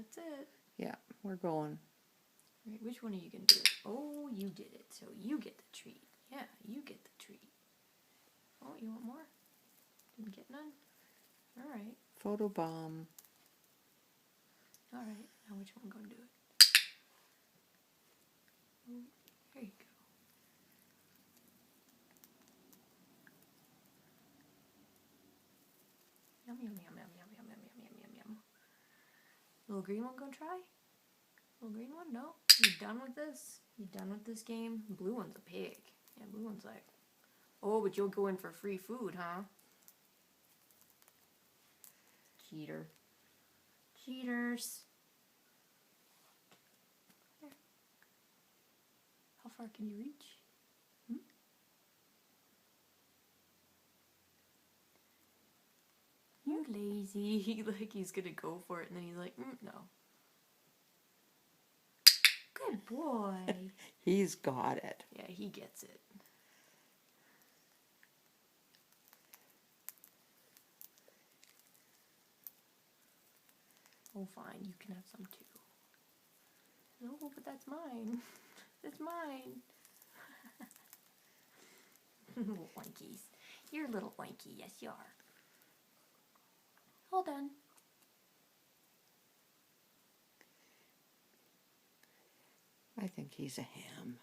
That's it. Yeah, we're going. Right, which one are you going to do it? Oh, you did it. So you get the treat. Yeah, you get the treat. Oh, you want more? Didn't get none? Alright. Photobomb. Alright, now which one going to do it? Oh, there you go. Yum, yum, yum, yum, yum, yum, yum, yum, yum, yum. Little green one gonna try? Little green one? No? You done with this? You done with this game? Blue one's a pig. Yeah, blue one's like, oh, but you'll go in for free food, huh? Cheater. Cheaters. There. How far can you reach? You lazy. Like he's gonna go for it and then he's like, no. Good boy. He's got it. Yeah, he gets it. Oh, fine. You can have some too. No, but that's mine. That's mine. Little oinkies. You're a little oinky. Yes, you are. All done. I think he's a ham.